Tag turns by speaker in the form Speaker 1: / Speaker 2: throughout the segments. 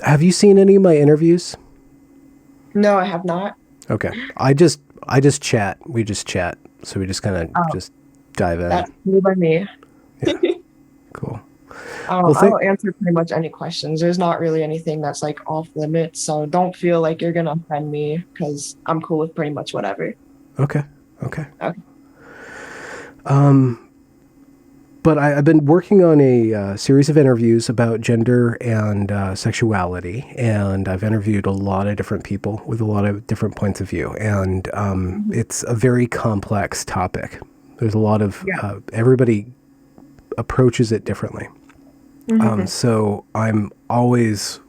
Speaker 1: Have you seen any of my interviews?
Speaker 2: No, I have not.
Speaker 1: Okay. I just chat. We just chat. So we just kind of
Speaker 2: Oh,
Speaker 1: just dive in.
Speaker 2: that's cool by me.
Speaker 1: Yeah. Cool. Well,
Speaker 2: I'll answer pretty much any questions. There's not really anything that's like off limits, so don't feel like you're gonna offend me because I'm cool with pretty much whatever.
Speaker 1: okay. Okay.
Speaker 2: Okay.
Speaker 1: But I've been working on a series of interviews about gender and sexuality, and I've interviewed a lot of different people with a lot of different points of view, and
Speaker 2: Mhm.
Speaker 1: it's a very complex topic. There's a lot of
Speaker 2: Yeah.
Speaker 1: everybody approaches it differently.
Speaker 2: Hmm.
Speaker 1: So I'm always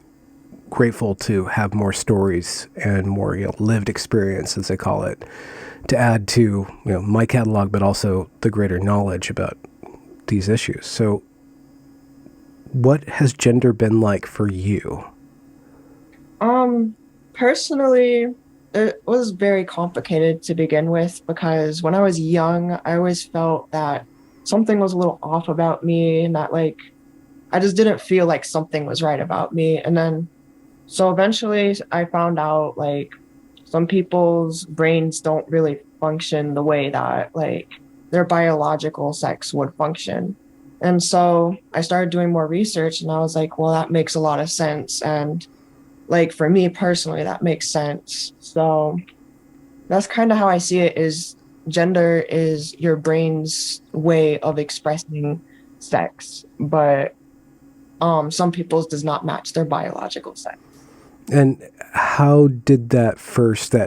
Speaker 1: grateful to have more stories and more lived experience, as they call it, to add to my catalog, but also the greater knowledge about these issues. So what has gender been like for you?
Speaker 2: Um, Personally, it was very complicated to begin with because when I was young, I always felt that something was a little off about me and that like I just didn't feel like something was right about me. And then so eventually I found out like some people's brains don't really function the way that like their biological sex would function. And so I started doing more research and I was like, well, that makes a lot of sense. And like for me personally, that makes sense. So that's kind of how I see it is gender is your brain's way of expressing sex, but some people's does not match their biological sex.
Speaker 1: And how did that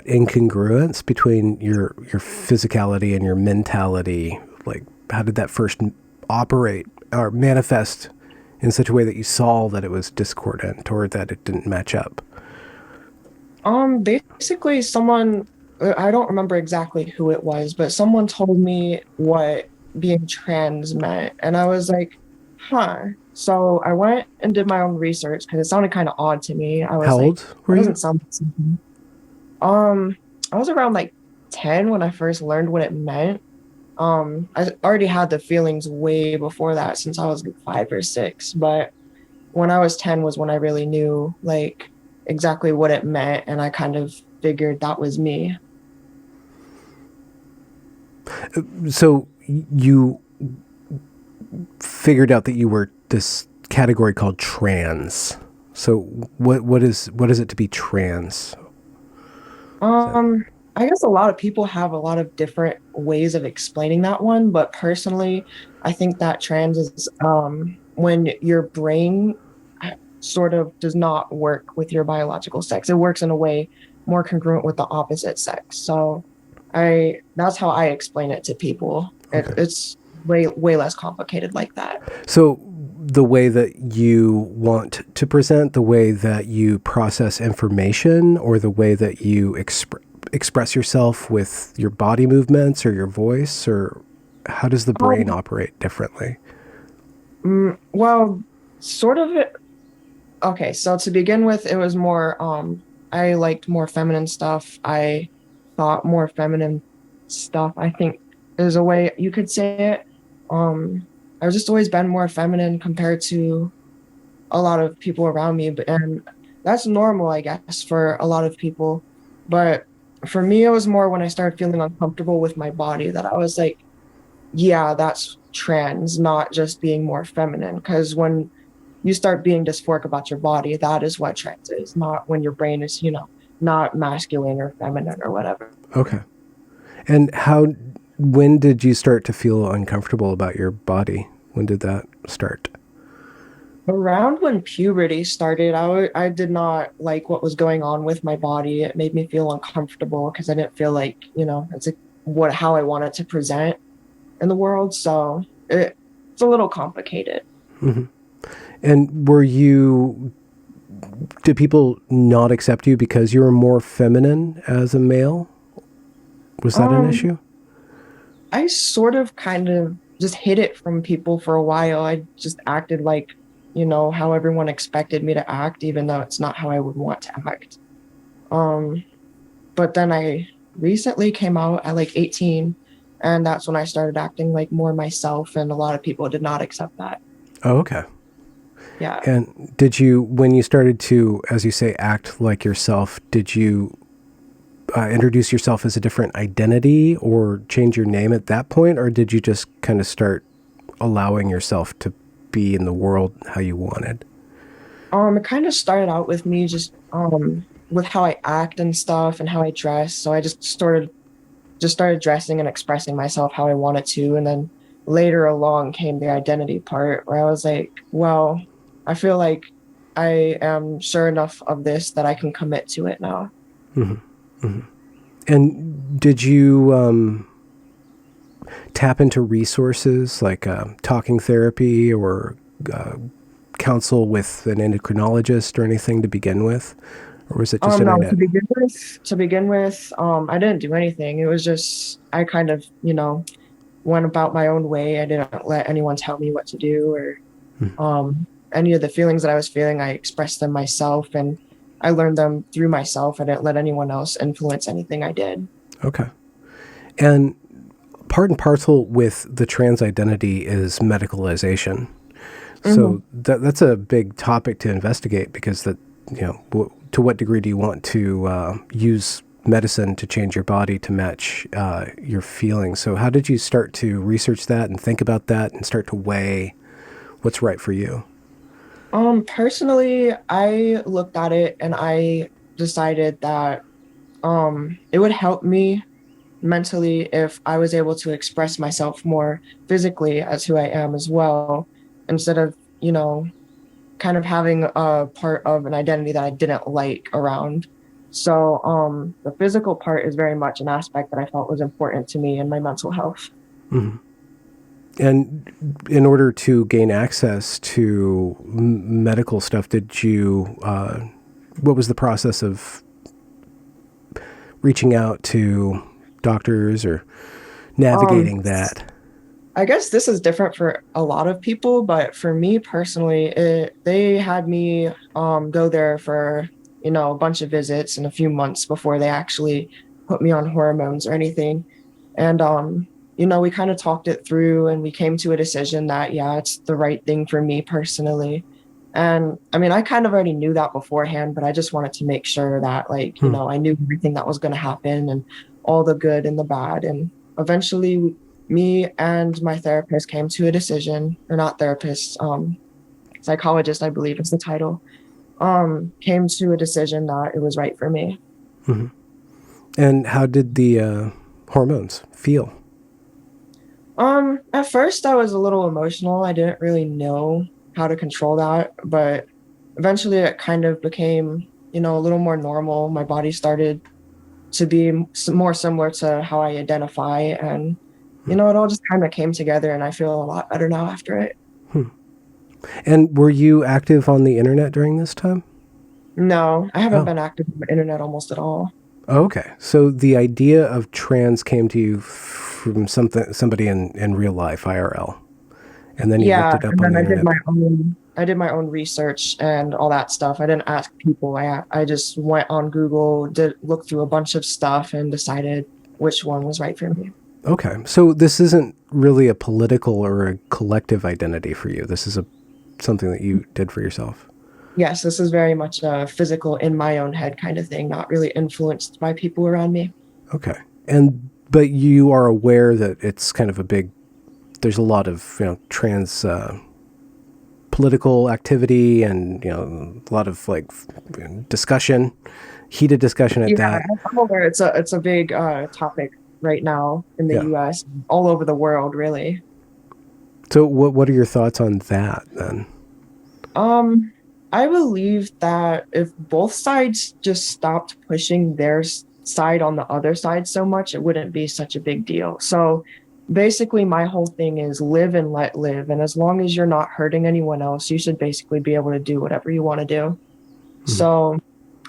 Speaker 1: incongruence between your physicality and your mentality, like how did that first operate or manifest in such a way that you saw that it was discordant or that it didn't match up?
Speaker 2: Basically someone I don't remember exactly who it was, but someone told me what being trans meant, and I was like, huh. So I went and did my own research because it sounded kind of odd to me. I
Speaker 1: How
Speaker 2: was like,
Speaker 1: old were
Speaker 2: that
Speaker 1: you?
Speaker 2: doesn't sound like something. Um, I was around like 10 when I first learned what it meant. I already had the feelings way before that since I was like 5 or 6, but when I was 10 was when I really knew like exactly what it meant, and I kind of figured that was me.
Speaker 1: So you figured out that you were this category called trans. So what is it to be trans? Is that
Speaker 2: Um, I guess a lot of people have a lot of different ways of explaining that one, but personally, I think that trans is when your brain sort of does not work with your biological sex. It works in a way more congruent with the opposite sex. So I that's how I explain it to people.
Speaker 1: okay?
Speaker 2: It's way less complicated like that.
Speaker 1: So the way that you want to present, the way that you process information, or the way that you express yourself with your body movements or your voice, or how does the brain
Speaker 2: Um,
Speaker 1: operate differently?
Speaker 2: well, sort of it. Okay, so to begin with, it was more I liked more feminine stuff. I thought more feminine stuff, I think is a way you could say it. I've just always been more feminine compared to a lot of people around me, but and that's normal, I guess, for a lot of people. But for me, it was more when I started feeling uncomfortable with my body that I was like, yeah, that's trans, not just being more feminine. Because when you start being dysphoric about your body, that is what trans is, not when your brain is, not masculine or feminine or whatever.
Speaker 1: Okay. And when did you start to feel uncomfortable about your body? When did that start?
Speaker 2: Around when puberty started, I did not like what was going on with my body. It made me feel uncomfortable because I didn't feel like, it's like what how I wanted to present in the world. So it's a little complicated.
Speaker 1: Hmm. And did people not accept you because you were more feminine as a male? Was that an
Speaker 2: Um,
Speaker 1: issue?
Speaker 2: I sort of kind of just hid it from people for a while. I just acted like, how everyone expected me to act, even though it's not how I would want to act. Um, but then I recently came out at like 18, and that's when I started acting like more myself, and a lot of people did not accept that.
Speaker 1: Oh, okay.
Speaker 2: Yeah.
Speaker 1: And did you, when you started to, as you say, act like yourself, did you introduce yourself as a different identity or change your name at that point? Or did you just kind of start allowing yourself to be in the world how you wanted?
Speaker 2: It kind of started out with me just with how I act and stuff and how I dress. So I just started dressing and expressing myself how I wanted to. And then later along came the identity part where I was like, well, I feel like I am sure enough of this that I can commit to it now.
Speaker 1: And did you tap into resources like talking therapy or uh, counsel with an endocrinologist or anything to begin with? Or was it just
Speaker 2: No,
Speaker 1: internet?
Speaker 2: I didn't do anything. It was just I kind of, went about my own way. I didn't let anyone tell me what to do or any of the feelings that I was feeling. I expressed them myself and I learned them through myself. I didn't let anyone else influence anything I did.
Speaker 1: Okay. And part and parcel with the trans identity is medicalization.
Speaker 2: Hmm.
Speaker 1: So that's a big topic to investigate because that, to what degree do you want to use medicine to change your body to match your feelings? So how did you start to research that and think about that and start to weigh what's right for you?
Speaker 2: Personally, I looked at it and I decided that it would help me mentally if I was able to express myself more physically as who I am as well, instead of, kind of having a part of an identity that I didn't like around. So, the physical part is very much an aspect that I felt was important to me and my mental health.
Speaker 1: And in order to gain access to medical stuff, did you, what was the process of reaching out to doctors or
Speaker 2: Um,
Speaker 1: navigating that?
Speaker 2: I guess this is different for a lot of people, but for me personally, they had me go there for, a bunch of visits and a few months before they actually put me on hormones or anything. And we kind of talked it through and we came to a decision that yeah, it's the right thing for me personally. And I mean, I kind of already knew that beforehand, but I just wanted to make sure that like,
Speaker 1: Hmm.
Speaker 2: I knew everything that was going to happen and all the good and the bad. And eventually me and my therapist came to a decision, or not therapist, psychologist, I believe is the title, came to a decision that it was right for me.
Speaker 1: And how did the hormones feel?
Speaker 2: At first I was a little emotional. I didn't really know how to control that, but eventually it kind of became, a little more normal. My body started to be more similar to how I identify, and it all just kind of came together, and I feel a lot better now after it.
Speaker 1: And were you active on the internet during this time?
Speaker 2: No, I haven't
Speaker 1: Oh,
Speaker 2: been active on the internet almost at all.
Speaker 1: okay. So the idea of trans came to you from somebody in real life, IRL, and then you looked
Speaker 2: Yeah,
Speaker 1: it up
Speaker 2: and
Speaker 1: on
Speaker 2: then
Speaker 1: the internet.
Speaker 2: I did my own research and all that stuff. I didn't ask people. I just went on Google, did look through a bunch of stuff and decided which one was right for me.
Speaker 1: Okay. So this isn't really a political or a collective identity for you. This is a something that you did for yourself.
Speaker 2: Yes, this is very much a physical in my own head kind of thing, not really influenced by people around me.
Speaker 1: Okay. And but you are aware that it's kind of a big. There's a lot of trans political activity and a lot of like discussion, heated discussion at
Speaker 2: Yeah,
Speaker 1: that.
Speaker 2: I'm aware it's a big topic right now in the
Speaker 1: Yeah.
Speaker 2: US, all over the world, really.
Speaker 1: So what are your thoughts on that then?
Speaker 2: Um, I believe that if both sides just stopped pushing their side on the other side so much, it wouldn't be such a big deal. So basically, my whole thing is live and let live. And as long as you're not hurting anyone else, you should basically be able to do whatever you want to do. So,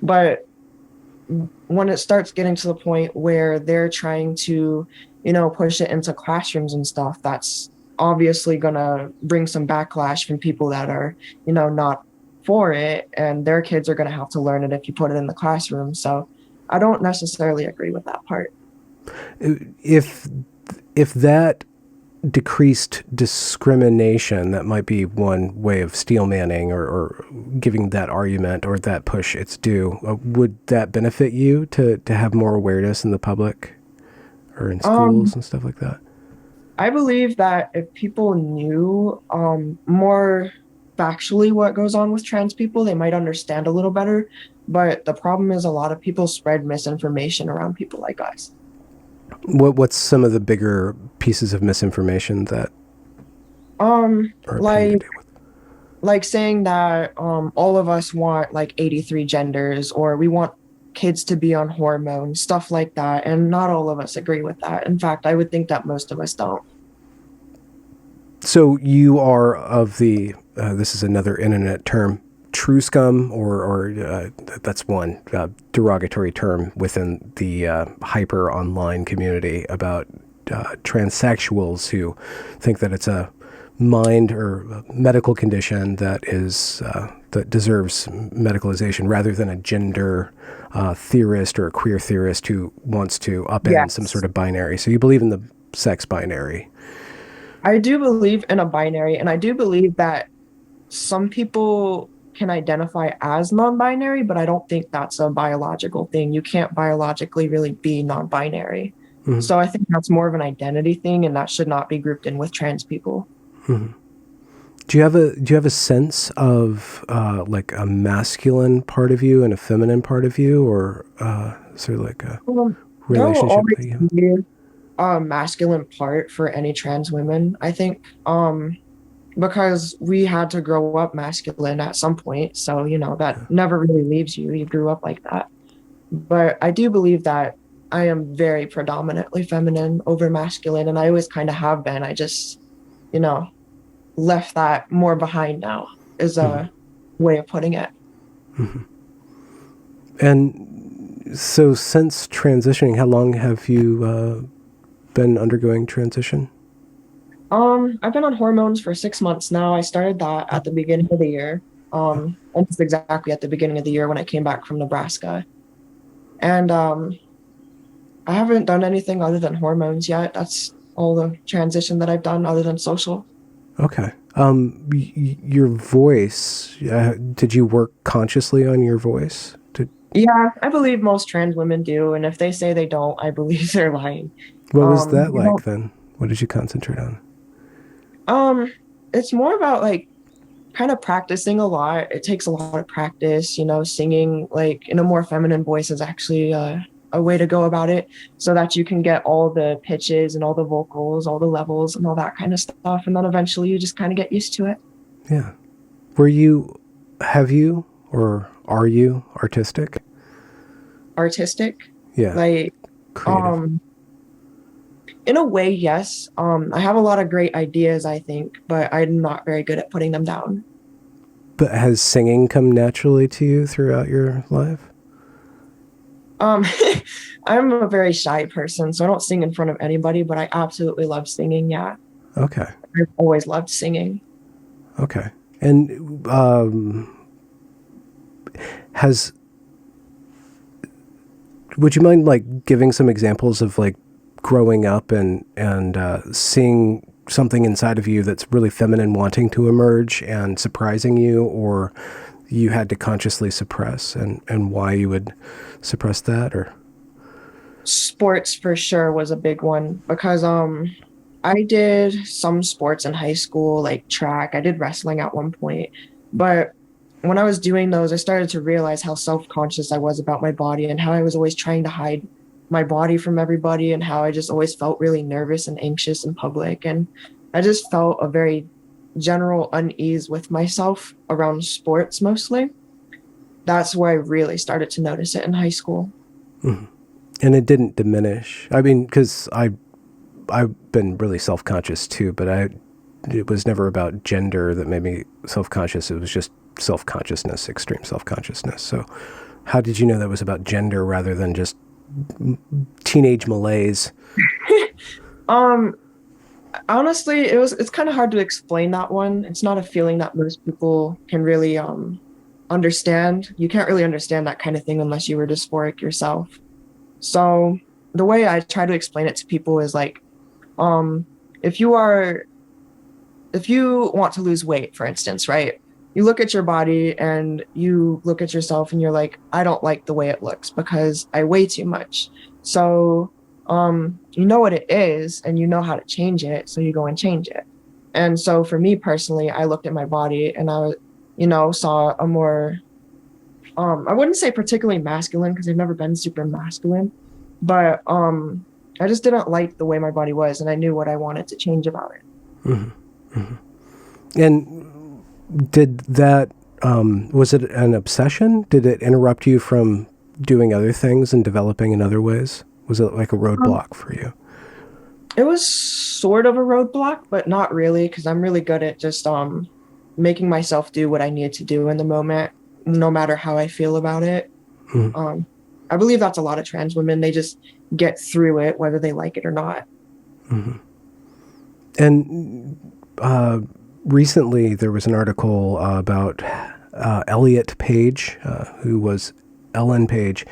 Speaker 2: but when it starts getting to the point where they're trying to, push it into classrooms and stuff, that's obviously going to bring some backlash from people that are, not for it. And their kids are going to have to learn it if you put it in the classroom. So I don't necessarily agree with that part.
Speaker 1: If if that decreased discrimination, that might be one way of steel manning or giving that argument or that push its due. Would that benefit you to have more awareness in the public or in schools
Speaker 2: Um,
Speaker 1: and stuff like that?
Speaker 2: I believe that if people knew more factually what goes on with trans people, they might understand a little better. But the problem is a lot of people spread misinformation around people like us.
Speaker 1: What's some of the bigger pieces of misinformation that are
Speaker 2: Like
Speaker 1: opinionated with?
Speaker 2: saying that all of us want like 83 genders, or we want kids to be on hormones, stuff like that. And not all of us agree with that. In fact, I would think that most of us don't.
Speaker 1: So you are of the this is another internet term, true scum, or that's one derogatory term within the hyper online community about transsexuals who think that it's a mind or medical condition that is that deserves medicalization rather than a gender theorist or a queer theorist who wants to upend some
Speaker 2: Yes.
Speaker 1: sort of binary. So you believe in the sex binary.
Speaker 2: I do believe in a binary, and I do believe that some people can identify as non-binary, but I don't think that's a biological thing. You can't biologically really be non-binary.
Speaker 1: Mhm.
Speaker 2: So I think that's more of an identity thing, and that should not be grouped in with trans people.
Speaker 1: Do you have a sense of like a masculine part of you and a feminine part of you, or sort of like a
Speaker 2: There will
Speaker 1: relationship that
Speaker 2: always
Speaker 1: you have?
Speaker 2: be a masculine part for any trans women, I think, because we had to grow up masculine at some point. So, that never really leaves you. You grew up like that. But I do believe that I am very predominantly feminine over masculine, and I always kind of have been. I just, you know, left that more behind now, is a way of putting it.
Speaker 1: And so, since transitioning, how long have you been undergoing transition?
Speaker 2: I've been on hormones for 6 months now. I started that at the beginning of the year, almost exactly at the beginning of the year when I came back from Nebraska. And I haven't done anything other than hormones yet. That's all the transition that I've done other than social.
Speaker 1: Okay. Your voice. Did you work consciously on your voice?
Speaker 2: Yeah, I believe most trans women do, and if they say they don't, I believe they're lying.
Speaker 1: What was that
Speaker 2: You
Speaker 1: like
Speaker 2: know,
Speaker 1: then? What did you concentrate on?
Speaker 2: um, it's more about like kind of practicing a lot. It takes a lot of practice, singing like in a more feminine voice is actually a way to go about it so that you can get all the pitches and all the vocals, all the levels and all that kind of stuff. And then eventually you just kind of get used to it.
Speaker 1: Yeah. Were you, have you, or are you artistic?
Speaker 2: Artistic,
Speaker 1: Yeah.
Speaker 2: like,
Speaker 1: Creative.
Speaker 2: um, in a way, yes. I have a lot of great ideas, I think, but I'm not very good at putting them down.
Speaker 1: But has singing come naturally to you throughout your life?
Speaker 2: Um, I'm a very shy person, so I don't sing in front of anybody, but I absolutely love singing. Yeah.
Speaker 1: Okay.
Speaker 2: I've always loved singing.
Speaker 1: Okay. And has would you mind like giving some examples of like growing up and seeing something inside of you that's really feminine wanting to emerge and surprising you, or you had to consciously suppress, and why you would suppress that? Or
Speaker 2: Sports for sure was a big one because I did some sports in high school, like track. I did wrestling at one point. But when I was doing those, I started to realize how self-conscious I was about my body and how I was always trying to hide my body from everybody and how I just always felt really nervous and anxious in public. And I just felt a very general unease with myself around sports mostly. That's where I really started to notice it in high school.
Speaker 1: and it didn't diminish. I mean, because I've been really self conscious too, but it was never about gender that made me self conscious. It was just self consciousness, extreme self consciousness. So, how did you know that was about gender rather than just teenage malaise?
Speaker 2: Um, Honestly, it's kind of hard to explain that one. It's not a feeling that most people can really understand. You can't really understand that kind of thing unless you were dysphoric yourself. So the way I try to explain it to people is like, um if you are if you want to lose weight, for instance, right? You look at your body and you look at yourself and you're like, I don't like the way it looks because I weigh too much. So, you know what it is and you know how to change it. So you go and change it. And so for me personally, I looked at my body and saw a more, I wouldn't say particularly masculine because I've never been super masculine, but I just didn't like the way my body was and I knew what I wanted to change about it.
Speaker 1: Mm-hmm. Mm-hmm. And did that, was it an obsession? Did it interrupt you from doing other things and developing in other ways? Was it like a
Speaker 2: Um,
Speaker 1: roadblock for you?
Speaker 2: It was sort of a roadblock, but not really, because I'm really good at just making myself do what I need to do in the moment, no matter how I feel about it.
Speaker 1: Mm-hmm.
Speaker 2: Um, I believe that's a lot of trans women. They just get through it, whether they like it or not.
Speaker 1: Mm-hmm. And recently there was an article about Elliot Page, who was Ellen Page,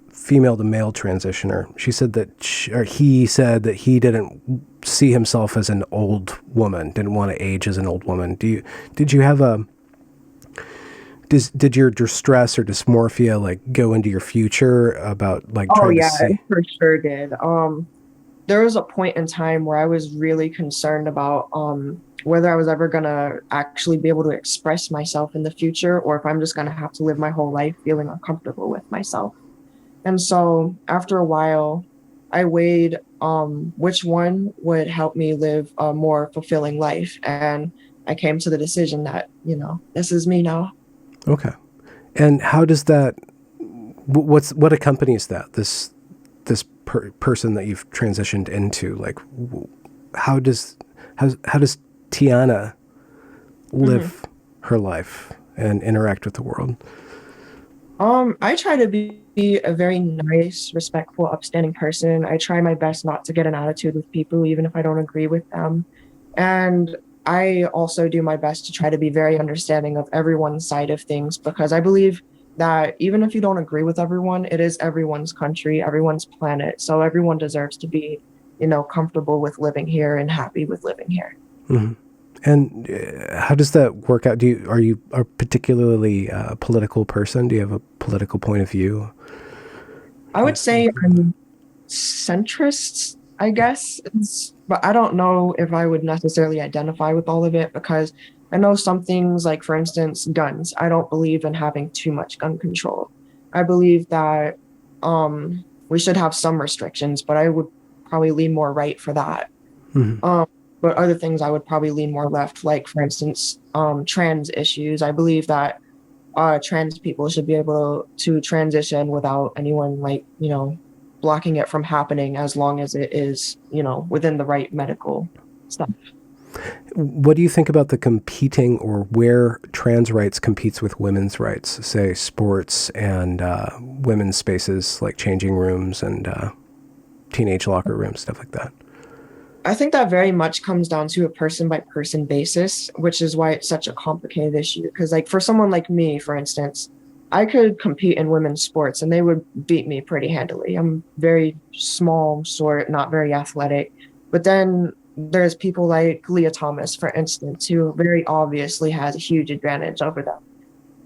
Speaker 1: female to male transitioner. She said that, or he said that he didn't see himself as an old woman, didn't want to age as an old woman. Did you have a, did your distress or dysmorphia like go into your future about like
Speaker 2: Oh
Speaker 1: trying to
Speaker 2: yeah,
Speaker 1: see?
Speaker 2: it for sure did. There was a point in time where I was really concerned about whether I was ever gonna actually be able to express myself in the future, or if I'm just gonna have to live my whole life feeling uncomfortable with myself. And so after a while, I weighed which one would help me live a more fulfilling life. And I came to the decision that, this is me now.
Speaker 1: Okay. And how does that, what accompanies that, this person that you've transitioned into? Like, how does how does Tiana
Speaker 2: Mhm.
Speaker 1: live her life and interact with the world?
Speaker 2: I try to be a very nice, respectful, upstanding person. I try my best not to get an attitude with people, even if I don't agree with them. And I also do my best to try to be very understanding of everyone's side of things because I believe that even if you don't agree with everyone, it is everyone's country, everyone's planet. So everyone deserves to be, comfortable with living here and happy with living here.
Speaker 1: Mm-hmm. And how does that work out? Are you a particularly political person? Do you have a political point of view?
Speaker 2: I
Speaker 1: Can you
Speaker 2: would
Speaker 1: speak
Speaker 2: say
Speaker 1: of that?
Speaker 2: I'm centrist, I guess. But I don't know if I would necessarily identify with all of it because I know some things, like, for instance, guns. I don't believe in having too much gun control. I believe that we should have some restrictions, but I would probably lean more right for that.
Speaker 1: Mm-hmm.
Speaker 2: Um, but other things I would probably lean more left, like, for instance, trans issues. I believe that trans people should be able to transition without anyone, like, blocking it from happening as long as it is, within the right medical stuff.
Speaker 1: What do you think about the competing or where trans rights competes with women's rights, say sports and women's spaces like changing rooms and teenage locker rooms, stuff like that?
Speaker 2: I think that very much comes down to a person by person basis, which is why it's such a complicated issue. Because, like, for someone like me, for instance, I could compete in women's sports and they would beat me pretty handily. I'm very small, short, not very athletic. But then there's people like Leah Thomas, for instance, who very obviously has a huge advantage over them.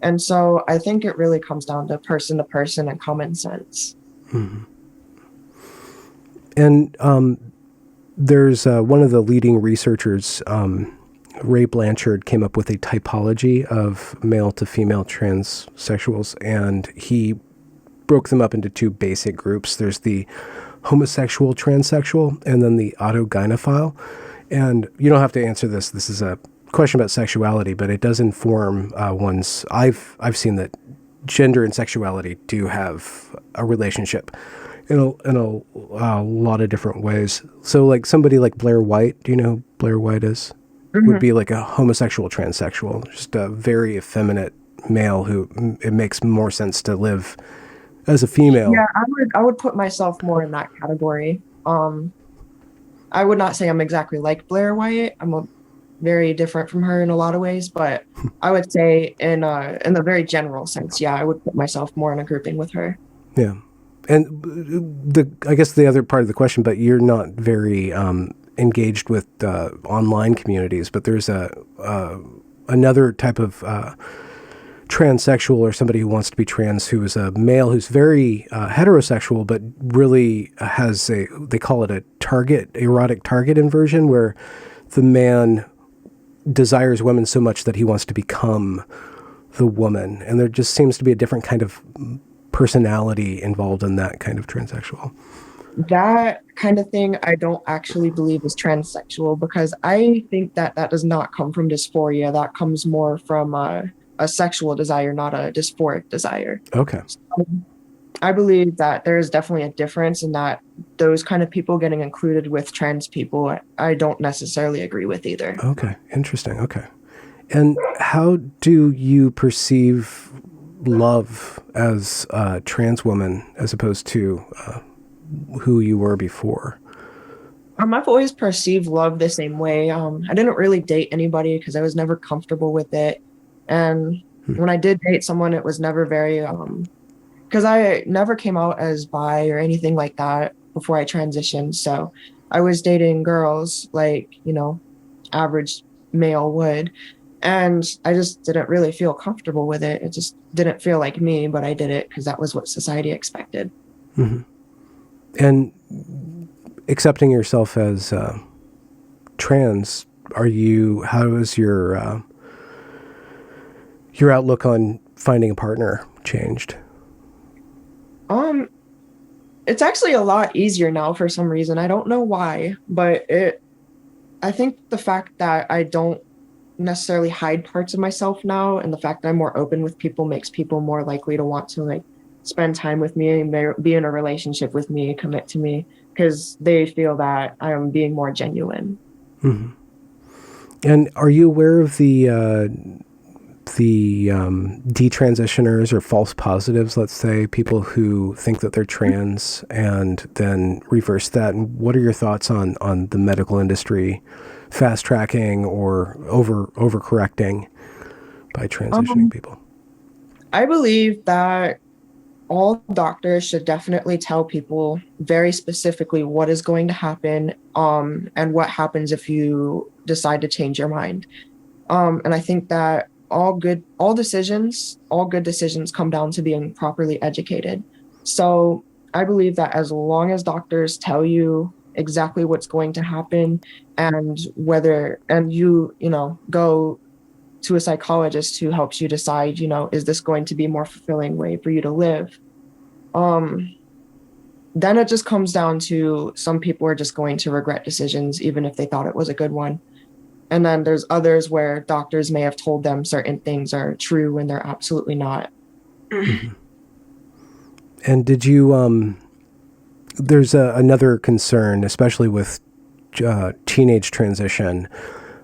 Speaker 2: And so I think it really comes down to person and common sense.
Speaker 1: Mm-hmm. And there's one of the leading researchers, Ray Blanchard, came up with a typology of male to female transsexuals, and he broke them up into two basic groups. There's the homosexual transsexual and then the autogynephile. And you don't have to answer this. This is a question about sexuality, but it does inform one's. I've seen that gender and sexuality do have a relationship in a lot of different ways. So like somebody like Blair White, do you know who Blair White is? Would
Speaker 2: Mhm.
Speaker 1: be like a homosexual transsexual, just a very effeminate male who it makes more sense to live as a female.
Speaker 2: Yeah, I would put myself more in that category. I would not say I'm exactly like Blair White. Very different from her in a lot of ways, but I would say in a very general sense, yeah, I would put myself more in a grouping with her.
Speaker 1: Yeah. And I guess the other part of the question, but you're not very engaged with online communities, but there's another type of transsexual or somebody who wants to be trans who is a male who's very heterosexual, but really has they call it a erotic target inversion, where the man desires women so much that he wants to become the woman. And there just seems to be a different kind of personality involved in that kind of transsexual.
Speaker 2: That kind of thing I don't actually believe is transsexual, because I think that that does not come from dysphoria. That comes more from a sexual desire, not a dysphoric desire.
Speaker 1: Okay.
Speaker 2: So I believe that there is definitely a difference, in that those kind of people getting included with trans people, I don't necessarily agree with either.
Speaker 1: Okay. Interesting. Okay. And how do you perceive love as a trans woman as opposed to who you were before?
Speaker 2: I've always perceived love the same way. I didn't really date anybody because I was never comfortable with it. And when I did date someone, it was never very, because I never came out as bi or anything like that before I transitioned. So I was dating girls like, average male would. And I just didn't really feel comfortable with it. It just didn't feel like me, but I did it because that was what society expected.
Speaker 1: Mm-hmm. And accepting yourself as trans, how is your outlook on finding a partner changed?
Speaker 2: It's actually a lot easier now for some reason. I don't know why, but I think the fact that I don't necessarily hide parts of myself now, and the fact that I'm more open with people, makes people more likely to want to like spend time with me and be in a relationship with me, commit to me, because they feel that I am being more genuine.
Speaker 1: Mm-hmm. And are you aware of the detransitioners or false positives, let's say, people who think that they're trans and then reverse that? And what are your thoughts on the medical industry fast tracking or overcorrecting by transitioning people?
Speaker 2: I believe that all doctors should definitely tell people very specifically what is going to happen, and what happens if you decide to change your mind. And I think that all good decisions come down to being properly educated. So I believe that as long as doctors tell you exactly what's going to happen, and you go to a psychologist who helps you decide, is this going to be a more fulfilling way for you to live? Then it just comes down to, some people are just going to regret decisions, even if they thought it was a good one. And then there's others where doctors may have told them certain things are true when they're absolutely not.
Speaker 1: Mm-hmm. And did you, there's another concern, especially with teenage transition,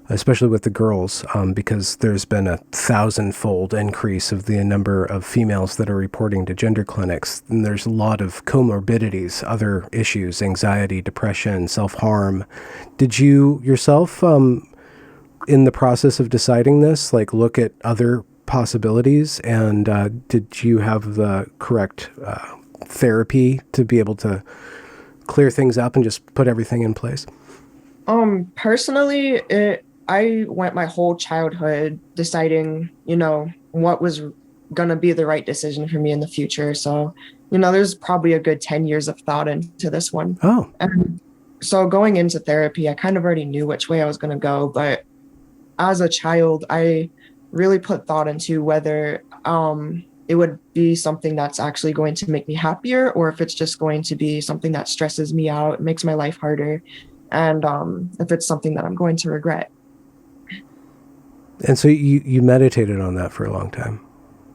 Speaker 1: especially with the girls, because there's been a 1,000-fold increase of the number of females that are reporting to gender clinics. And there's a lot of comorbidities, other issues, anxiety, depression, self-harm. Did you yourself, in the process of deciding this, like look at other possibilities? And did you have the correct therapy to be able to clear things up and just put everything in place?
Speaker 2: Personally, I went my whole childhood deciding, what was gonna be the right decision for me in the future. So, there's probably a good 10 years of thought into this one.
Speaker 1: Oh.
Speaker 2: And so going into therapy, I kind of already knew which way I was gonna go, but as a child, I really put thought into whether it would be something that's actually going to make me happier, or if it's just going to be something that stresses me out, makes my life harder, and if it's something that I'm going to regret.
Speaker 1: And so you meditated on that for a long time.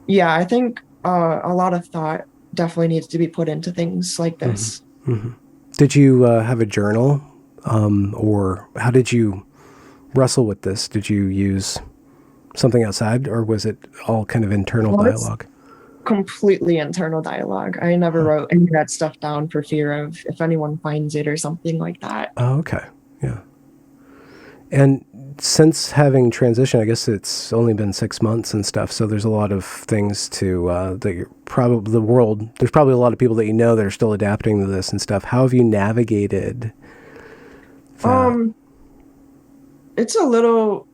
Speaker 2: Yeah, I think a lot of thought definitely needs to be put into things like this.
Speaker 1: Mm-hmm. Mm-hmm. Did you have a journal, or how did you wrestle with this? Did you use something outside, or was it all kind of internal dialogue?
Speaker 2: Completely internal dialogue. I never wrote any of that stuff down for fear of if anyone finds it or something like that.
Speaker 1: Oh, okay. Yeah. And since having transitioned, I guess it's only been 6 months and stuff, so there's a lot of things to that you're probably there's probably a lot of people that that are still adapting to this and stuff. How have you navigated that?
Speaker 2: Um, it's a little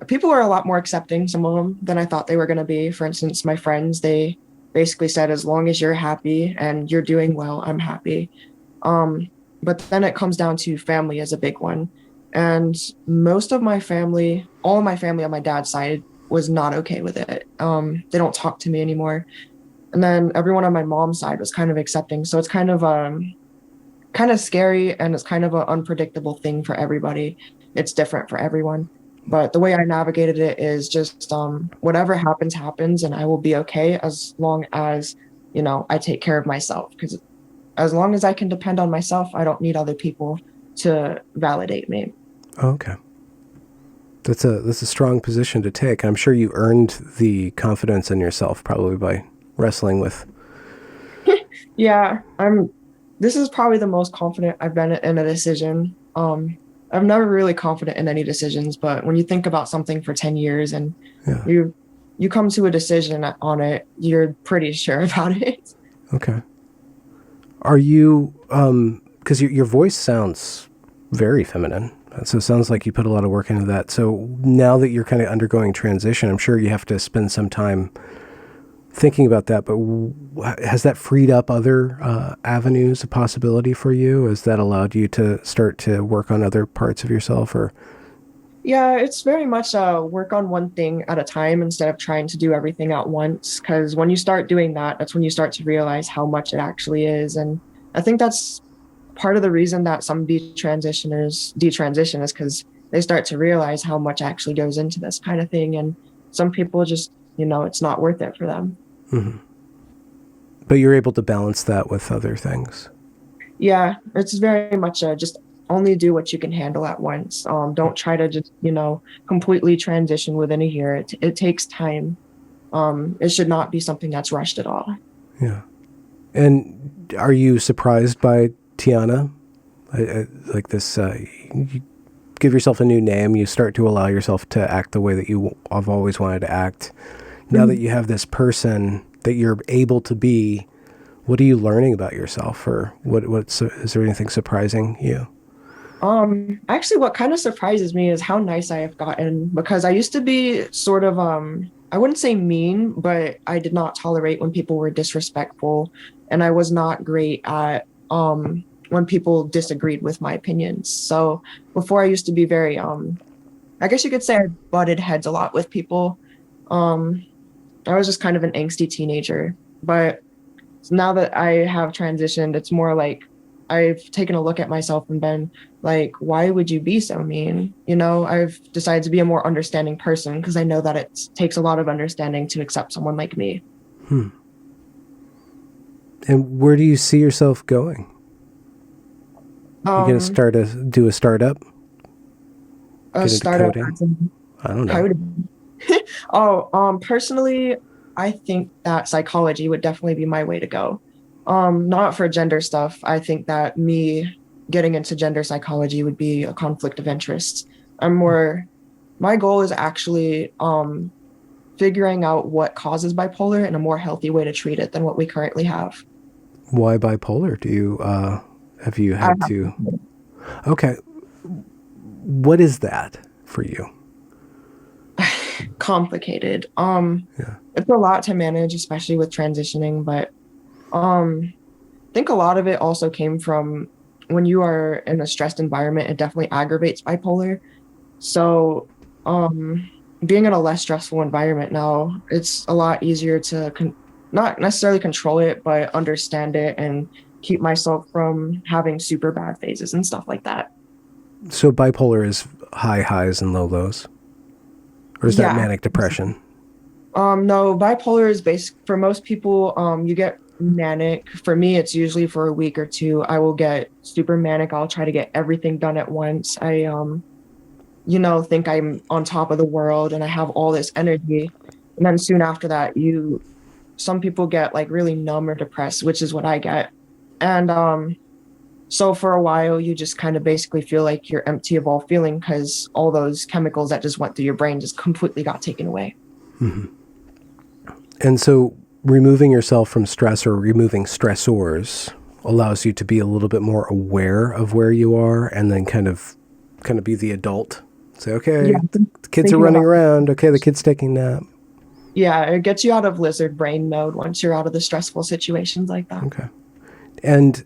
Speaker 2: people are a lot more accepting, some of them, than I thought they were going to be. For instance, my friends, they basically said, as long as you're happy and you're doing well, I'm happy. Um, but then it comes down to family as a big one. And most of my family, all of my family on my dad's side was not okay with it. They don't talk to me anymore. And then everyone on my mom's side was kind of accepting. So it's kind of scary, and it's kind of an unpredictable thing for everybody. It's different for everyone. But the way I navigated it is just whatever happens, happens, and I will be okay as long as, I take care of myself. Because as long as I can depend on myself, I don't need other people to validate me.
Speaker 1: Okay. That's a strong position to take. I'm sure you earned the confidence in yourself probably by wrestling with.
Speaker 2: Yeah, this is probably the most confident I've been in a decision. I'm never really confident in any decisions, but when you think about something for 10 years and
Speaker 1: Yeah.
Speaker 2: you come to a decision on it, you're pretty sure about it.
Speaker 1: Okay. Are you because your voice sounds very feminine. So it sounds like you put a lot of work into that. So now that you're kind of undergoing transition, I'm sure you have to spend some time thinking about that, but has that freed up other avenues of possibility for you? Has that allowed you to start to work on other parts of yourself? Or
Speaker 2: Yeah, it's very much work on one thing at a time instead of trying to do everything at once. Because when you start doing that, that's when you start to realize how much it actually is. And I think that's part of the reason that some detransitioners detransition is because they start to realize how much actually goes into this kind of thing. And some people just, it's not worth it for them.
Speaker 1: mm-hmm. But you're able to balance that with other things.
Speaker 2: Yeah, it's very much just only do what you can handle at once. Don't try to just, completely transition within a year. It takes time. It should not be something that's rushed at all.
Speaker 1: Yeah. And are you surprised by Tiana? Like this, you give yourself a new name, you start to allow yourself to act the way that you have always wanted to act. Now that you have this person that you're able to be, what are you learning about yourself, or is there anything surprising you?
Speaker 2: Actually, what kind of surprises me is how nice I have gotten because I used to be sort of, I wouldn't say mean, but I did not tolerate when people were disrespectful, and I was not great at, when people disagreed with my opinions. So before I used to be very, I guess you could say I butted heads a lot with people. Um, I was just kind of an angsty teenager, but now that I have transitioned, it's more like I've taken a look at myself and been like, why would you be so mean? I've decided to be a more understanding person because I know that it takes a lot of understanding to accept someone like me.
Speaker 1: Hmm. And where do you see yourself going? You gonna
Speaker 2: Um,
Speaker 1: do a startup?
Speaker 2: a
Speaker 1: Get into
Speaker 2: startup
Speaker 1: coding?
Speaker 2: as in
Speaker 1: I don't know.
Speaker 2: coding. Oh, personally, I think that psychology would definitely be my way to go. Not for gender stuff. I think that me getting into gender psychology would be a conflict of interest. My goal is actually figuring out what causes bipolar and a more healthy way to treat it than what we currently have.
Speaker 1: Why bipolar? Do you have you
Speaker 2: I
Speaker 1: had to? Okay, what is that for you?
Speaker 2: complicated.
Speaker 1: Yeah.
Speaker 2: It's a lot to manage, especially with transitioning, but I think a lot of it also came from when you are in a stressed environment, it definitely aggravates bipolar. So, being in a less stressful environment now, it's a lot easier to not necessarily control it, but understand it and keep myself from having super bad phases and stuff like that.
Speaker 1: So bipolar is high highs and low lows, or is that
Speaker 2: Yeah.
Speaker 1: manic depression?
Speaker 2: No, bipolar is basic for most people. You get manic. For me, it's usually for a week or two. I will get super manic. I'll try to get everything done at once. I think I'm on top of the world and I have all this energy. And then soon after that, some people get like really numb or depressed, which is what I get. And so for a while, you just kind of basically feel like you're empty of all feeling because all those chemicals that just went through your brain just completely got taken away.
Speaker 1: Mm-hmm. And so removing yourself from stress or removing stressors, allows you to be a little bit more aware of where you are, and then kind of be the adult. Say,
Speaker 2: Yeah,
Speaker 1: okay, the kids are
Speaker 2: thinking
Speaker 1: running
Speaker 2: about
Speaker 1: around. Okay, the kid's taking a nap.
Speaker 2: yeah, it gets you out of lizard brain mode once you're out of the stressful situations like that.
Speaker 1: Okay. And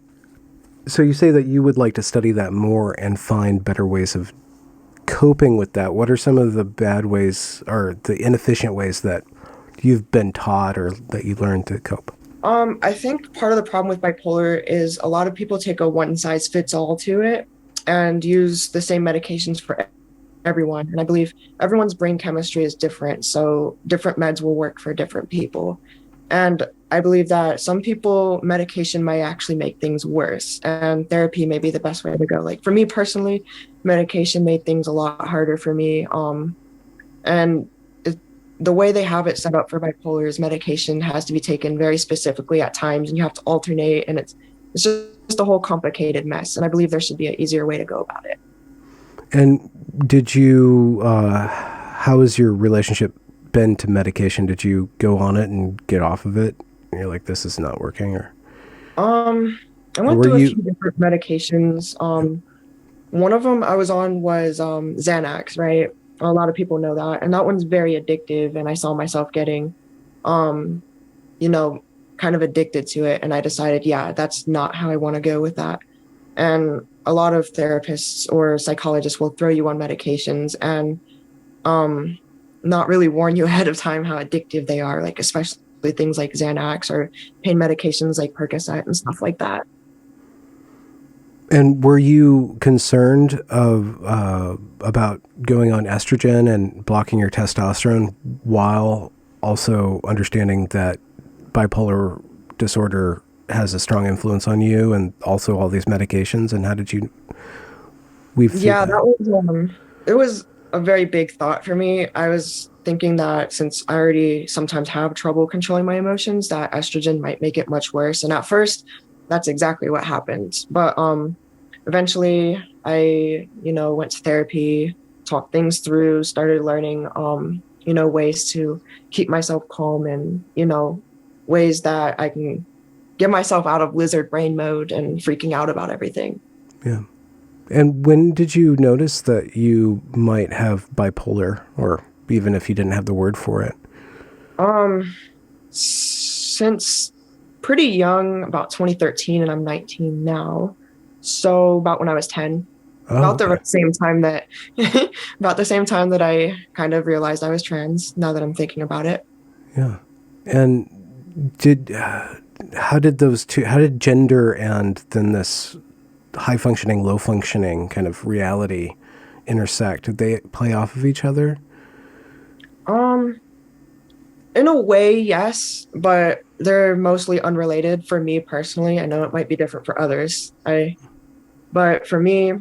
Speaker 1: so you say that you would like to study that more and find better ways of coping with that. What are some of the bad ways or the inefficient ways that you've been taught or that you learned to cope?
Speaker 2: I think part of the problem with bipolar is a lot of people take a one size fits all to it and use the same medications for everyone. And I believe everyone's brain chemistry is different, so different meds will work for different people. And I believe that some people, medication might actually make things worse, and therapy may be the best way to go. Like for me personally, medication made things a lot harder for me. And it, the way they have it set up for bipolar is medication has to be taken very specifically at times, and you have to alternate, and it's just a whole complicated mess. And I believe there should be an easier way to go about it.
Speaker 1: And did you, how has your relationship been to medication? Did you go on it and get off of it? And you're like, this is not working,
Speaker 2: I
Speaker 1: or
Speaker 2: went
Speaker 1: were
Speaker 2: through a
Speaker 1: you?
Speaker 2: few different medications. One of them I was on was Xanax, right? A lot of people know that, and that one's very addictive. And I saw myself getting, um, you know, kind of addicted to it, and I decided, yeah, that's not how I want to go with that. And a lot of therapists or psychologists will throw you on medications and um, not really warn you ahead of time how addictive they are, like especially things like Xanax or pain medications like Percocet and stuff like that.
Speaker 1: And were you concerned of about going on estrogen and blocking your testosterone while also understanding that bipolar disorder has a strong influence on you and also all these medications? And how did you weave through
Speaker 2: Yeah,
Speaker 1: that?
Speaker 2: it was a very big thought for me. I was thinking that since I already sometimes have trouble controlling my emotions, that estrogen might make it much worse. And at first, that's exactly what happened. But eventually I, went to therapy, talked things through, started learning ways to keep myself calm and, ways that I can get myself out of lizard brain mode and freaking out about everything.
Speaker 1: Yeah. And when did you notice that you might have bipolar, or even if you didn't have the word for it?
Speaker 2: Um, since pretty young, about 2013, and I'm 19 now. So about when I was 10,
Speaker 1: Oh,
Speaker 2: about the
Speaker 1: okay.
Speaker 2: same time that about the same time that I kind of realized I was trans, now that I'm thinking about it.
Speaker 1: Yeah. And did how did those two? How did gender and then this high functioning, low functioning kind of reality intersect? Did they play off of each other?
Speaker 2: Um, in a way, yes, but they're mostly unrelated for me personally. I know it might be different for others. But for me,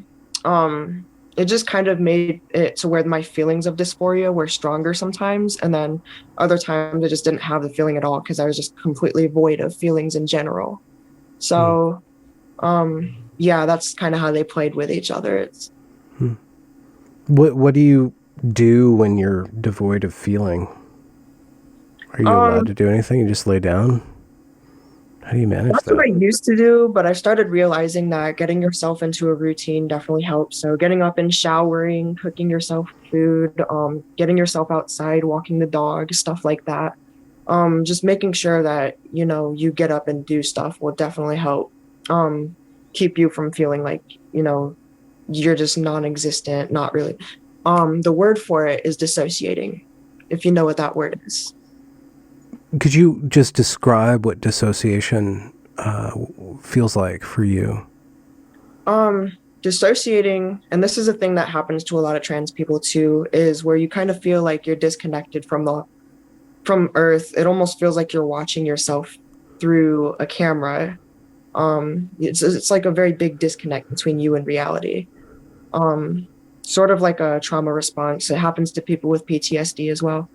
Speaker 2: um, it just kind of made it to where my feelings of dysphoria were stronger sometimes, and then other times I just didn't have the feeling at all because I was just completely void of feelings in general.
Speaker 1: Hmm.
Speaker 2: So, yeah, that's kind of how they played with each other. It's
Speaker 1: Hmm. What do you do when you're devoid of feeling? Are you allowed
Speaker 2: um,
Speaker 1: to do anything? You just lay down? How do you manage
Speaker 2: that's what
Speaker 1: that?
Speaker 2: I used to do, but I started realizing that getting yourself into a routine definitely helps. So getting up and showering, cooking yourself food, getting yourself outside, walking the dog, stuff like that. Just making sure that, you get up and do stuff will definitely help um keep you from feeling like, you're just non-existent, not really. The word for it is dissociating, if you know what that word is.
Speaker 1: Could you just describe what dissociation feels like for you?
Speaker 2: Dissociating, and this is a thing that happens to a lot of trans people too, is where you kind of feel like you're disconnected from Earth. It almost feels like you're watching yourself through a camera. It's like a very big disconnect between you and reality. Um, Sort of like a trauma response. It happens to people with PTSD as well.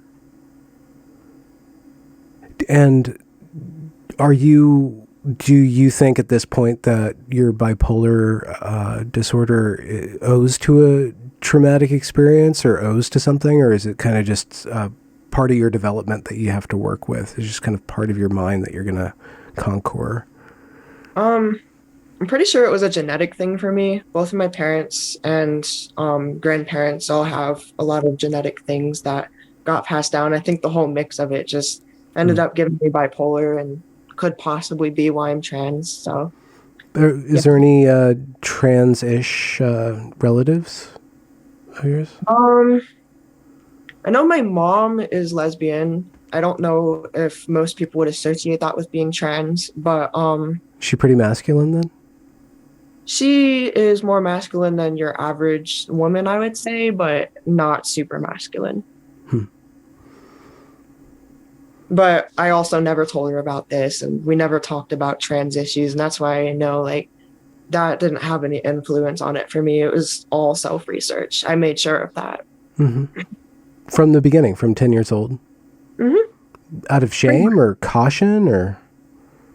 Speaker 1: And do you think at this point that your bipolar disorder owes to a traumatic experience or owes to something, or is it kind of just part of your development that you have to work with? It's just kind of part of your mind that you're going to conquer.
Speaker 2: Um, I'm pretty sure it was a genetic thing for me. Both of my parents and grandparents all have a lot of genetic things that got passed down. I think the whole mix of it just ended
Speaker 1: Hmm.
Speaker 2: up giving me bipolar and could possibly be why I'm trans. So, yeah.
Speaker 1: Is there any trans-ish relatives of yours?
Speaker 2: Um, I know my mom is lesbian. I don't know if most people would associate that with being trans, but
Speaker 1: Is she pretty masculine then?
Speaker 2: she is more masculine than your average woman, I would say, but not super masculine.
Speaker 1: Hmm.
Speaker 2: But I also never told her about this, and we never talked about trans issues, and that's why I know like that didn't have any influence on it for me. It was all self-research. I made sure of that.
Speaker 1: Hmm. From the beginning, from 10 years old?
Speaker 2: Hmm.
Speaker 1: Out of
Speaker 2: Pretty,
Speaker 1: shame or caution or?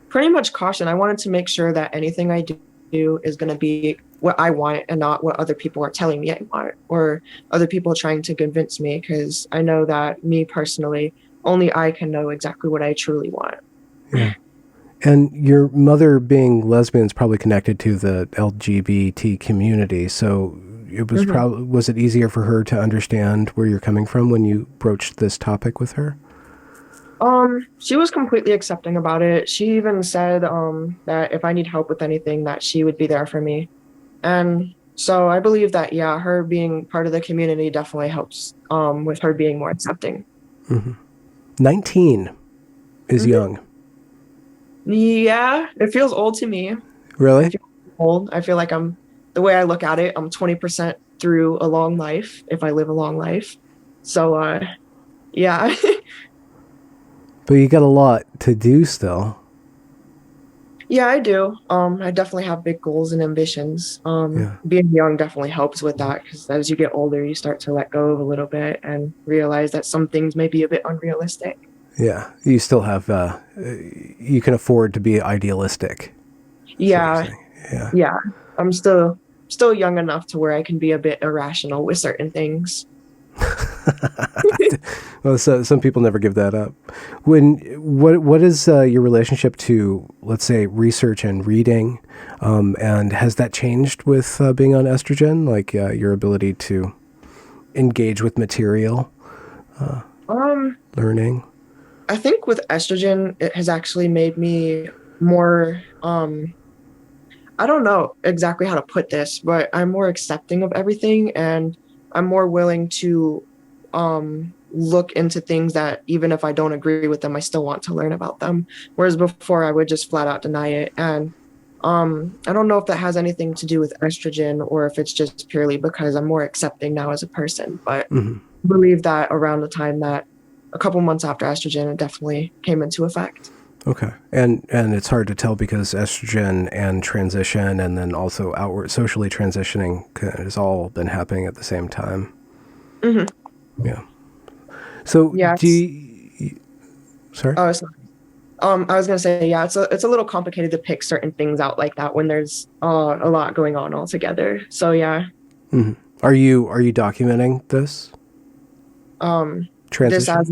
Speaker 2: pretty much caution. I wanted to make sure that anything I do is going to be what I want and not what other people are telling me I want or other people trying to convince me, because I know that me personally, only I can know exactly what I truly want.
Speaker 1: Yeah. And your mother being lesbian is probably connected to the LGBT community, so it was
Speaker 2: Hmm.
Speaker 1: probably was it easier for her to understand where you're coming from when you broached this topic with her?
Speaker 2: She was completely accepting about it. She even said that if I need help with anything, that she would be there for me. And so I believe that, yeah, her being part of the community definitely helps with her being more accepting.
Speaker 1: Hmm. 19 is
Speaker 2: Hmm.
Speaker 1: young.
Speaker 2: Yeah, it feels old to me. I
Speaker 1: Really?
Speaker 2: feel old. I feel like the way I look at it, I'm 20% through a long life if I live a long life. So, yeah.
Speaker 1: But you got a lot to do still.
Speaker 2: Yeah, I do. I definitely have big goals and ambitions.
Speaker 1: Yeah.
Speaker 2: Being young definitely helps with that because as you get older, you start to let go of a little bit and realize that some things may be a bit unrealistic.
Speaker 1: Yeah. You still have you can afford to be idealistic. That's what you're
Speaker 2: Yeah,
Speaker 1: saying. Yeah.
Speaker 2: yeah. I'm still young enough to where I can be a bit irrational with certain things.
Speaker 1: Well, so some people never give that up. When what is your relationship to, let's say, research and reading, and has that changed with being on estrogen? Like your ability to engage with material,
Speaker 2: Um,
Speaker 1: learning.
Speaker 2: I think with estrogen, it has actually made me more I don't know exactly how to put this, but I'm more accepting of everything and I'm more willing to look into things that even if I don't agree with them, I still want to learn about them. Whereas before I would just flat out deny it. And I don't know if that has anything to do with estrogen or if it's just purely because I'm more accepting now as a person. But
Speaker 1: Hmm.
Speaker 2: I believe that around the time that a couple months after estrogen, it definitely came into effect.
Speaker 1: Okay, and it's hard to tell because estrogen and transition, and then also outward socially transitioning, has all been happening at the same time.
Speaker 2: Hmm.
Speaker 1: Yeah. So do
Speaker 2: Yes.
Speaker 1: you, sorry?
Speaker 2: Oh, sorry. I was gonna say, yeah, it's a little complicated to pick certain things out like that when there's a lot going on all together. So yeah,
Speaker 1: Hmm. Are you documenting this
Speaker 2: this
Speaker 1: transition?
Speaker 2: as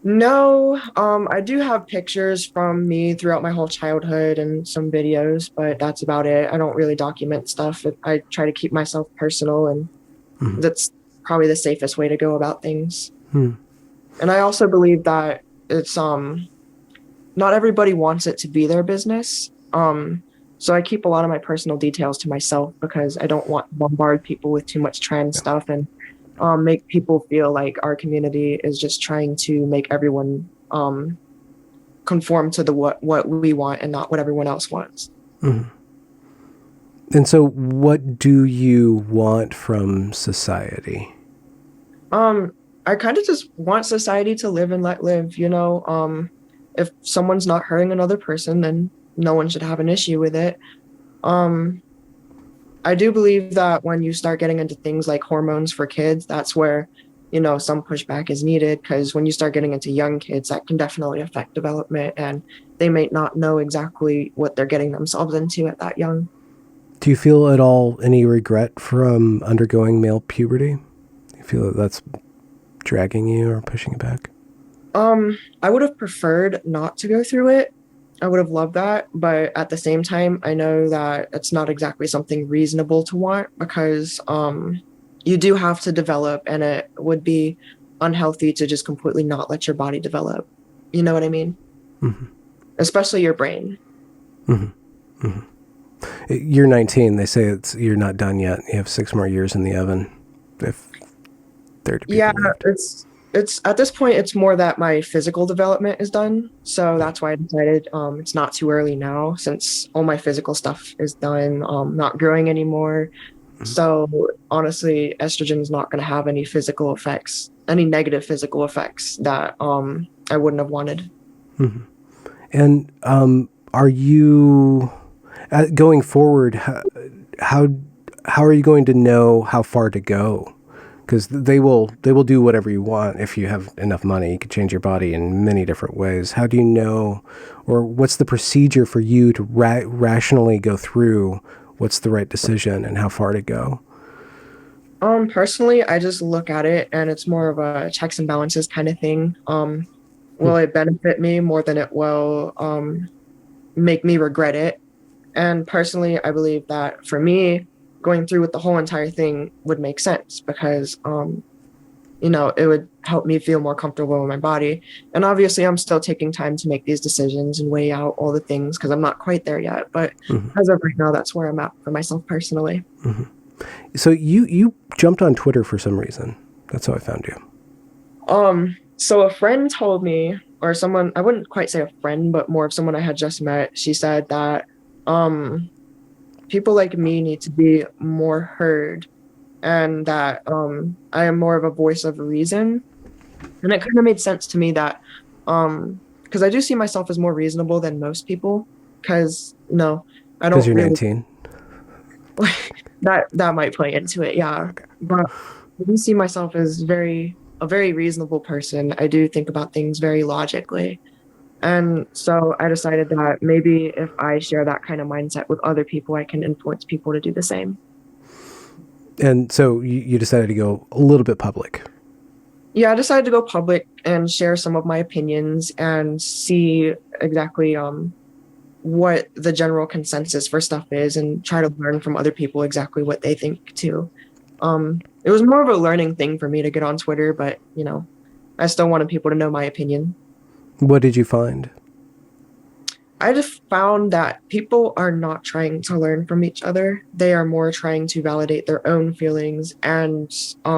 Speaker 2: no, I do have pictures from me throughout my whole childhood and some videos, but that's about it. I don't really document stuff. I try to keep myself personal, and
Speaker 1: Hmm.
Speaker 2: that's probably the safest way to go about things.
Speaker 1: Hmm.
Speaker 2: And I also believe that it's not everybody wants it to be their business. So I keep a lot of my personal details to myself because I don't want to bombard people with too much trans
Speaker 1: Yeah.
Speaker 2: stuff and make people feel like our community is just trying to make everyone conform to the what we want and not what everyone else wants.
Speaker 1: Hmm. And so, what do you want from society?
Speaker 2: Um, I kind of just want society to live and let live. If someone's not hurting another person, then no one should have an issue with it. Um, I do believe that when you start getting into things like hormones for kids, that's where, some pushback is needed because when you start getting into young kids, that can definitely affect development and they may not know exactly what they're getting themselves into at that young.
Speaker 1: Do you feel at all any regret from undergoing male puberty? Do you feel that that's dragging you or pushing you back?
Speaker 2: I would have preferred not to go through it. I would have loved that, but at the same time, I know that it's not exactly something reasonable to want because you do have to develop, and it would be unhealthy to just completely not let your body develop. You know what I mean?
Speaker 1: Hmm.
Speaker 2: Especially your brain.
Speaker 1: Hmm. Hmm. You're 19. They say you're not done yet. You have 6 more years in the oven, if they're to be
Speaker 2: Yeah,
Speaker 1: believed.
Speaker 2: it's at this point it's more that my physical development is done. So that's why I decided it's not too early now since all my physical stuff is done, not growing anymore. So honestly, estrogen is not going to have any physical effects, any negative physical effects that I wouldn't have wanted.
Speaker 1: Hmm. And are you going forward? How how are you going to know how far to go? Because they will do whatever you want if you have enough money. You could change your body in many different ways. How do you know, or what's the procedure for you to rationally go through what's the right decision and how far to go?
Speaker 2: Personally, I just look at it and it's more of a checks and balances kind of thing.
Speaker 1: Hmm.
Speaker 2: Will it benefit me more than it will make me regret it? And personally, I believe that for me, going through with the whole entire thing would make sense because it would help me feel more comfortable in my body. And obviously, I'm still taking time to make these decisions and weigh out all the things because I'm not quite there yet. But
Speaker 1: Hmm.
Speaker 2: as of right now, that's where I'm at for myself personally.
Speaker 1: Hmm. So you jumped on Twitter for some reason. That's how I found you.
Speaker 2: So a friend told me, or someone, I wouldn't quite say a friend, but more of someone I had just met, she said that um people like me need to be more heard and that I am more of a voice of reason. And it kind of made sense to me that because I do see myself as more reasonable than most people because I
Speaker 1: Because
Speaker 2: don't
Speaker 1: you're
Speaker 2: really
Speaker 1: 19.
Speaker 2: that might play into it, yeah.
Speaker 1: Okay.
Speaker 2: But I do see myself as a very reasonable person. I do think about things very logically. And so I decided that maybe if I share that kind of mindset with other people, I can influence people to do the same.
Speaker 1: And so you decided to go a little bit public.
Speaker 2: Yeah, I decided to go public and share some of my opinions and see exactly what the general consensus for stuff is and try to learn from other people exactly what they think too. It was more of a learning thing for me to get on Twitter, but I still wanted people to know my opinion.
Speaker 1: What did you find?
Speaker 2: I just found that people are not trying to learn from each other. They are more trying to validate their own feelings and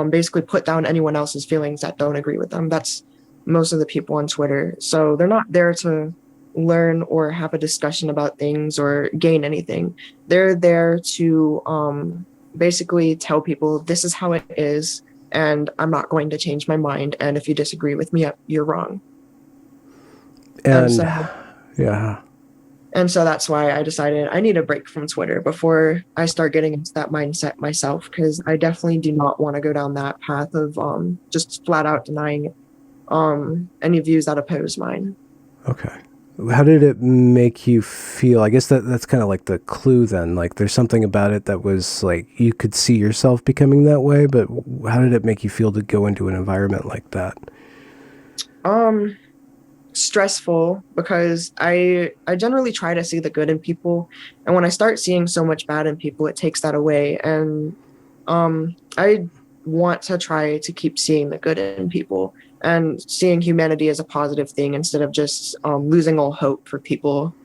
Speaker 2: basically put down anyone else's feelings that don't agree with them. That's most of the people on Twitter. So they're not there to learn or have a discussion about things or gain anything. They're there to basically tell people this is how it is, and I'm not going to change my mind. And if you disagree with me, you're wrong. And
Speaker 1: And
Speaker 2: so
Speaker 1: yeah.
Speaker 2: And so that's why I decided I need a break from Twitter before I start getting into that mindset myself, because I definitely do not want to go down that path of just flat out denying any views that oppose mine.
Speaker 1: Okay. How did it make you feel? I guess that's kind of like the clue then. Like there's something about it that was like you could see yourself becoming that way, but how did it make you feel to go into an environment like that?
Speaker 2: Um, Stressful because I generally try to see the good in people, and when I start seeing so much bad in people, it takes that away. And I want to try to keep seeing the good in people and seeing humanity as a positive thing instead of just losing all hope for people,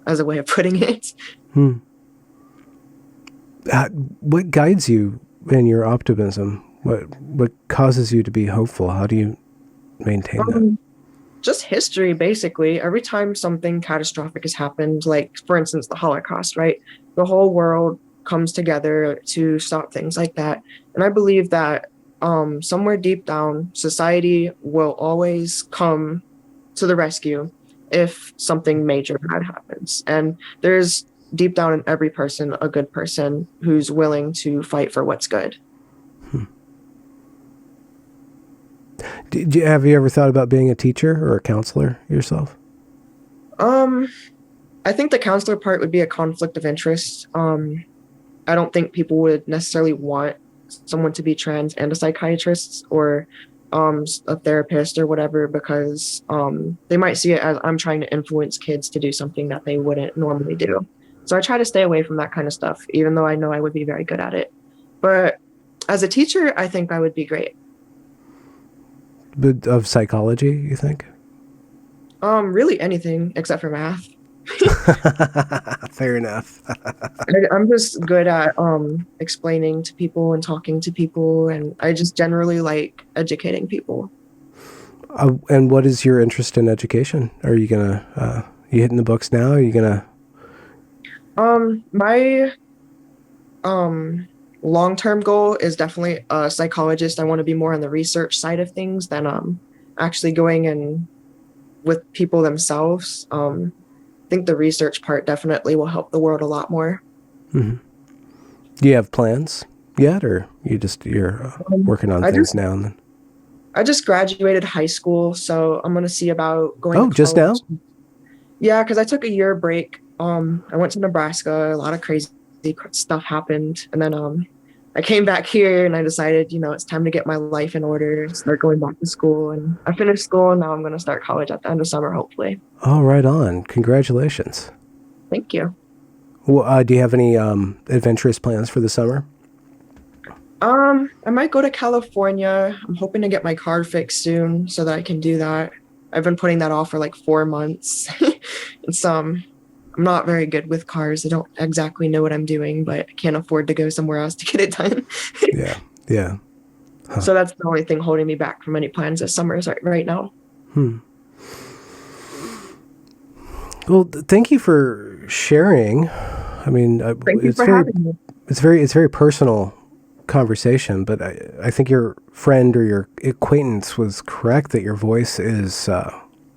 Speaker 2: as a way of putting it.
Speaker 1: Hmm. What guides you in your optimism? What causes you to be hopeful? How do you maintain that?
Speaker 2: Um, just history, basically. Every time something catastrophic has happened, like for instance, the Holocaust, right? The whole world comes together to stop things like that. And I believe that somewhere deep down, society will always come to the rescue if something major bad happens. And there's deep down in every person a good person who's willing to fight for what's good.
Speaker 1: Hmm. Have you ever thought about being a teacher or a counselor yourself?
Speaker 2: Um, I think the counselor part would be a conflict of interest. I don't think people would necessarily want someone to be trans and a psychiatrist, or a therapist or whatever, because they might see it as I'm trying to influence kids to do something that they wouldn't normally do. So I try to stay away from that kind of stuff, even though I know I would be very good at it. But as a teacher, I think I would be great.
Speaker 1: But of psychology, you think?
Speaker 2: Really anything except for math.
Speaker 1: Fair enough.
Speaker 2: I'm just good at explaining to people and talking to people, and I just generally like educating people.
Speaker 1: And what is your interest in education? Are you gonna you hitting the books now? Are you gonna?
Speaker 2: My long-term goal is definitely a psychologist. I want to be more on the research side of things than actually going in with people themselves. I think the research part definitely will help the world a lot more.
Speaker 1: Mm-hmm. Do you have plans yet, or you're working on
Speaker 2: I
Speaker 1: things
Speaker 2: just
Speaker 1: now and then?
Speaker 2: I just graduated high school, so I'm gonna see about going to
Speaker 1: Oh, just
Speaker 2: college.
Speaker 1: now?
Speaker 2: Yeah, because I took a year break. I went to Nebraska. A lot of crazy stuff happened, and then I came back here and I decided, it's time to get my life in order, start going back to school. And I finished school, and now I'm gonna start college at the end of summer, hopefully.
Speaker 1: Oh, right on. Congratulations.
Speaker 2: Thank you.
Speaker 1: Well, do you have any adventurous plans for the summer?
Speaker 2: I might go to California. I'm hoping to get my car fixed soon so that I can do that. I've been putting that off for like 4 months. It's I'm not very good with cars. I don't exactly know what I'm doing, but I can't afford to go somewhere else to get it done.
Speaker 1: Yeah, yeah. Huh.
Speaker 2: So that's the only thing holding me back from any plans this summer is right now.
Speaker 1: Hmm. Well, thank you for sharing. I mean,
Speaker 2: Thank you for having me.
Speaker 1: it's very personal conversation, but I think your friend or your acquaintance was correct that your voice is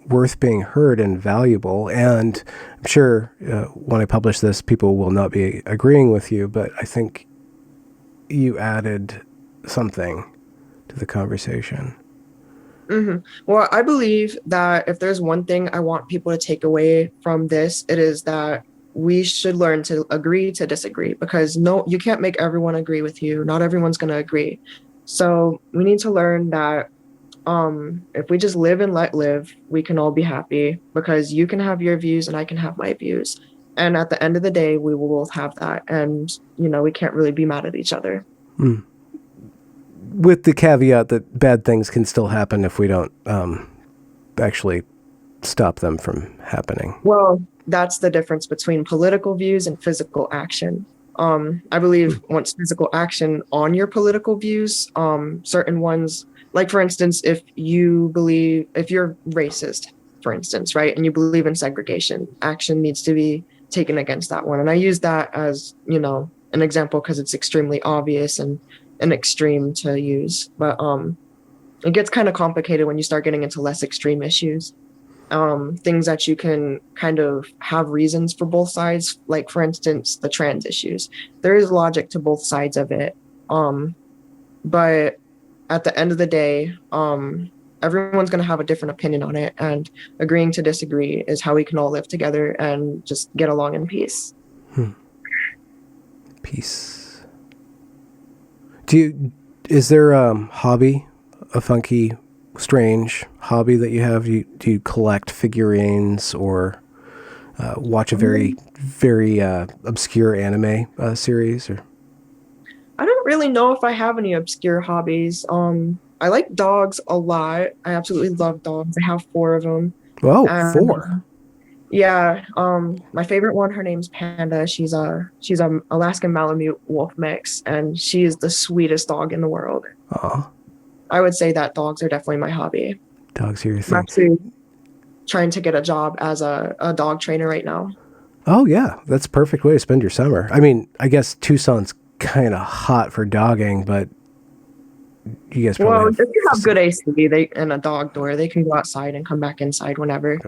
Speaker 1: worth being heard and valuable. And I'm sure when I publish this, people will not be agreeing with you, but I think you added something to the conversation.
Speaker 2: Well, I believe that if there's one thing I want people to take away from this, it is that we should learn to agree to disagree, because no, you can't make everyone agree with you. Not everyone's going to agree. So we need to learn that if we just live and let live, we can all be happy, because you can have your views and I can have my views. And at the end of the day, we will both have that. And, we can't really be mad at each other.
Speaker 1: Mm. With the caveat that bad things can still happen if we don't actually stop them from happening.
Speaker 2: Well, that's the difference between political views and physical action. I believe once physical action on your political views, certain ones, like for instance, if you're racist, for instance, right, and you believe in segregation, action needs to be taken against that one. And I use that as, an example because it's extremely obvious and an extreme to use. But it gets kind of complicated when you start getting into less extreme issues. Things that you can kind of have reasons for both sides, like for instance, the trans issues. There is logic to both sides of it. But at the end of the day, everyone's going to have a different opinion on it, and agreeing to disagree is how we can all live together and just get along in peace.
Speaker 1: Peace. Is there a hobby, a funky, strange hobby that you have? Do you collect figurines or watch a very, very obscure anime series? Or
Speaker 2: I don't really know if I have any obscure hobbies. I like dogs a lot. I absolutely love dogs. I have four of them.
Speaker 1: oh,
Speaker 2: And
Speaker 1: four.
Speaker 2: yeah, my favorite one, her name's Panda. She's a Alaskan Malamute wolf mix, and she is the sweetest dog in the world.
Speaker 1: Aw,
Speaker 2: I would say that dogs are definitely my hobby.
Speaker 1: dogs are your
Speaker 2: I'm
Speaker 1: thing.
Speaker 2: actually trying to get a job as a dog trainer right now.
Speaker 1: Oh yeah, that's a perfect way to spend your summer. I mean, I guess Tucson's kind of hot for dogging, but you guys probably
Speaker 2: Well,
Speaker 1: have
Speaker 2: if you have good AC, and a dog door, they can go outside and come back inside whenever.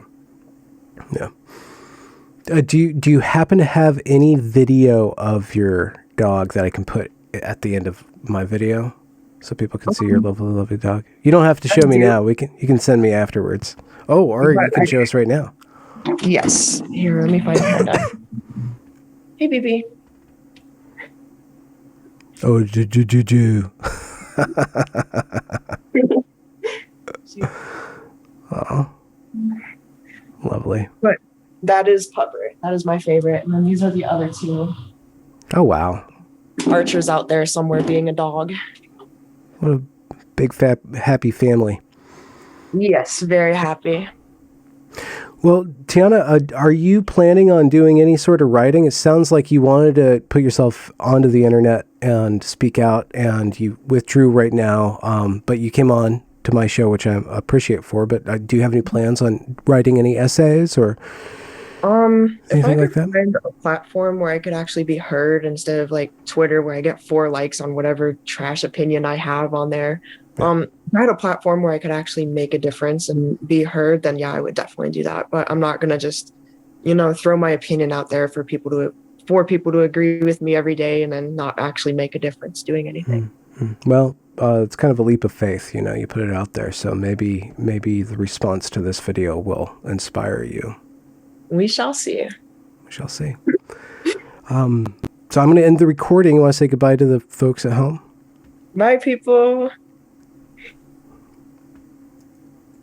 Speaker 1: yeah. Do you happen to have any video of your dog that I can put at the end of my video so people can see your lovely, lovely dog? You don't have to
Speaker 2: I
Speaker 1: show me
Speaker 2: do,
Speaker 1: now. You can send me afterwards. Oh, or
Speaker 2: but
Speaker 1: you can show us right now.
Speaker 2: yes. Here, let me find Panda. Hey, baby.
Speaker 1: Oh, do. Oh, lovely.
Speaker 2: But that is Pupper. That is my favorite. And then these are the other two.
Speaker 1: Oh, wow.
Speaker 2: Archer's out there somewhere being a dog.
Speaker 1: What a big, fat, happy family.
Speaker 2: Yes, very happy.
Speaker 1: Well, Tiana, are you planning on doing any sort of writing? It sounds like you wanted to put yourself onto the internet and speak out, and you withdrew right now, but you came on to my show, which I appreciate for, but do you have any plans on writing any essays or
Speaker 2: If I
Speaker 1: anything like
Speaker 2: could
Speaker 1: that?
Speaker 2: find a platform where I could actually be heard instead of like Twitter, where I get 4 likes on whatever trash opinion I have on there.
Speaker 1: Yeah.
Speaker 2: If I had a platform where I could actually make a difference and be heard, then yeah, I would definitely do that. But I'm not gonna just, throw my opinion out there for people to agree with me every day and then not actually make a difference doing anything.
Speaker 1: Mm-hmm. Well, it's kind of a leap of faith, you put it out there, so maybe the response to this video will inspire you.
Speaker 2: We shall see.
Speaker 1: We shall see. So I'm going to end the recording. You want to say goodbye to the folks at home?
Speaker 2: Bye, people.